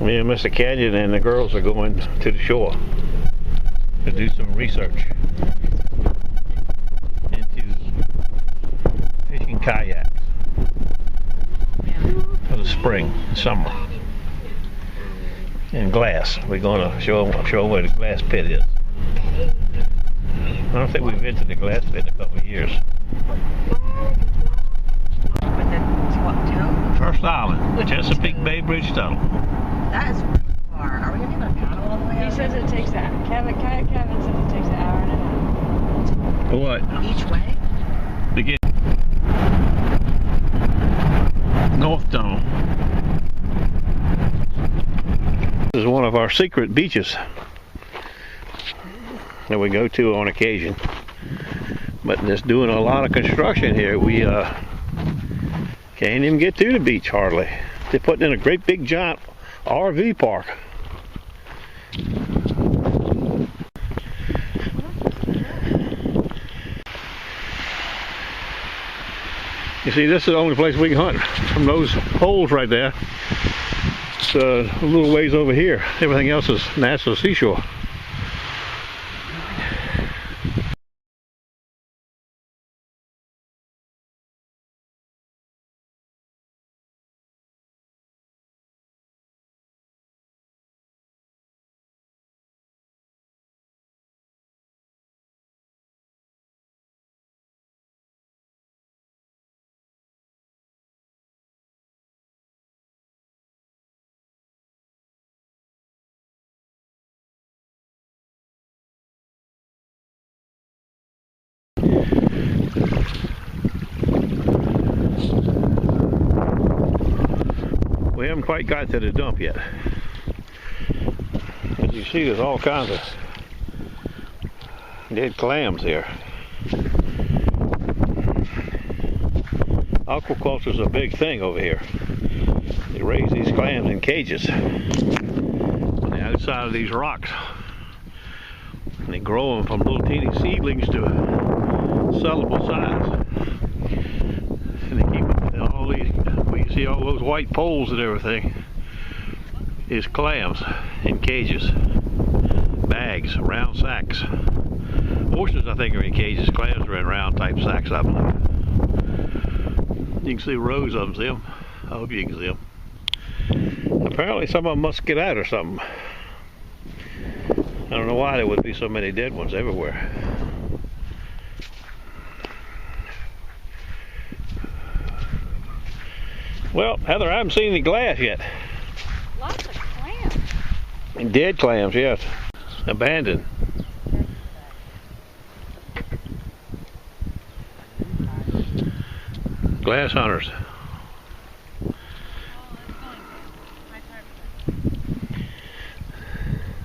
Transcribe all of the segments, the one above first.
Me and Mr. Canyon and the girls are going to the shore to do some research into fishing kayaks for the spring, summer, and glass. We're going to show where the glass pit is. I don't think we've been to the glass pit in a couple of years. First Island, Chesapeake Bay Bridge Tunnel. That is pretty far. Are we going to be able to paddle all the way out? He says it takes that. Kevin says it takes an hour and a half. What? Each way? To get North Tunnel. This is one of our secret beaches that we go to on occasion. But there's doing a lot of construction here. We can't even get to the beach hardly. They're putting in a great big giant RV park. You see, this is the only place we can hunt from those holes right there. It's a little ways over here. Everything else is natural seashore. We haven't quite got to the dump yet. As you see, there's all kinds of dead clams here. Aquaculture is a big thing over here. They raise these clams in cages on the outside of these rocks. And they grow them from little teeny seedlings to sellable size. And they keep all these, you see all those white poles and everything is clams in cages, bags, round sacks. Oysters, I think, are in cages. Clams are in round type sacks, I believe. You can see rows of them. See them? I hope you can see them. Apparently some of them must get out or something. I don't know why there would be so many dead ones everywhere. Well, Heather, I haven't seen any glass yet. Lots of clams. Dead clams, yes. Abandoned. Glass hunters.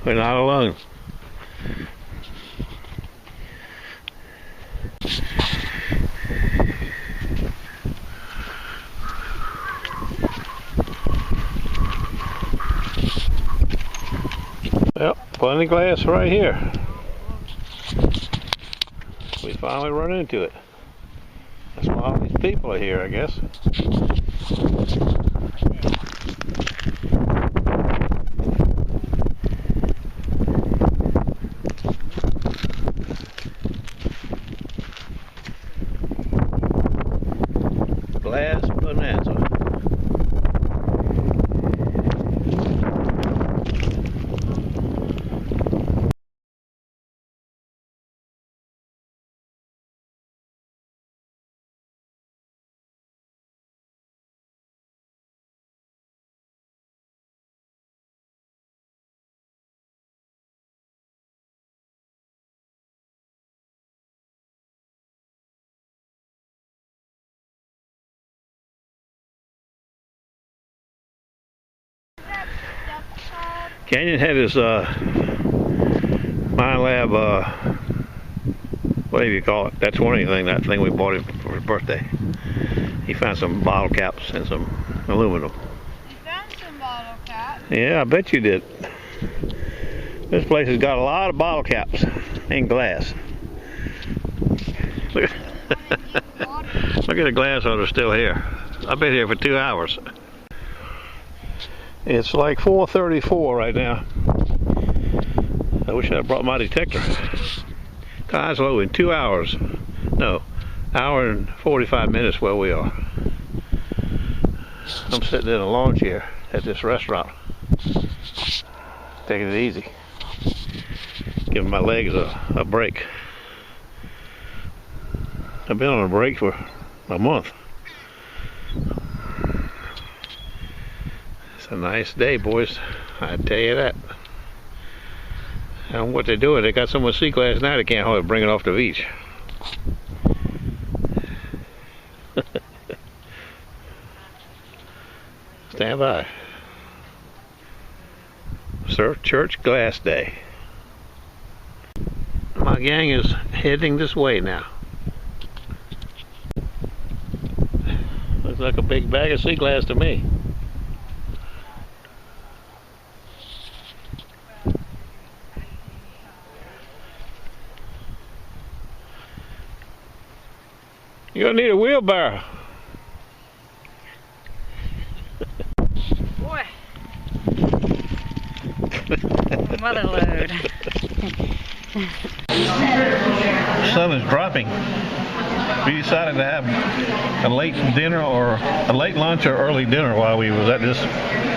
We're not alone. Well, plenty of glass right here. We finally run into it. That's why all these people are here, I guess. Glass Bonaza. Canyon had his Mind Lab, whatever you call it, that's one thing, that thing we bought him for his birthday. He found some bottle caps and some aluminum. You found some bottle caps? Yeah, I bet you did. This place has got a lot of bottle caps and glass. Look at the glass hunters still here. I've been here for 2 hours. It's like 4:34 right now. I wish I had brought my detector. Tide's low in 2 hours. No, hour and 45 minutes where we are. I'm sitting in a lawn chair at this restaurant, taking it easy, giving my legs a break. I've been on a break for a month. It's a nice day, boys. I tell you that. I don't know what they're doing. They got so much sea glass now they can't hardly bring it off the beach. Stand by. Surf Church Glass Day. My gang is heading this way now. Looks like a big bag of sea glass to me. You're gonna need a wheelbarrow. Boy. Mother load. The sun is dropping. We decided to have a late dinner or a late lunch or early dinner while we was at this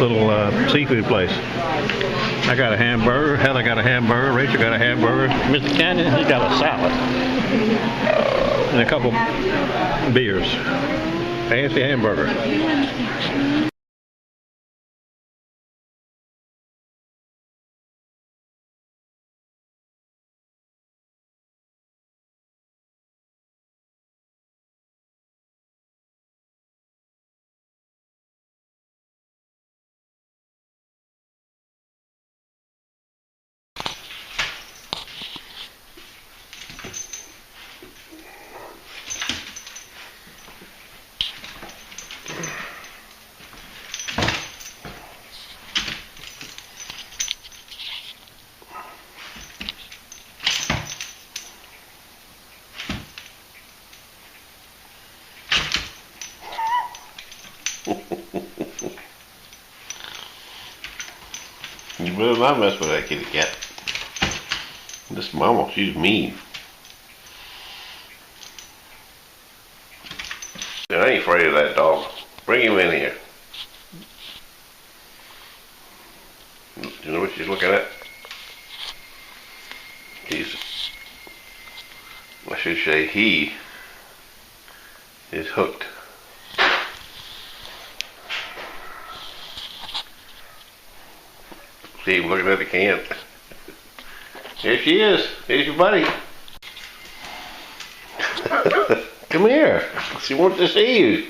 little seafood place. I got a hamburger, Heather got a hamburger, Rachel got a hamburger, Mr. Canyon, he got a salad. And a couple beers. Fancy hamburger. You better not mess with that kitty cat. This mama, she's mean. I ain't afraid of that dog. Bring him in here. You know what she's looking at? I should say he is hooked. See him looking at the can. There she is. There's your buddy. Come here. She wants to see you.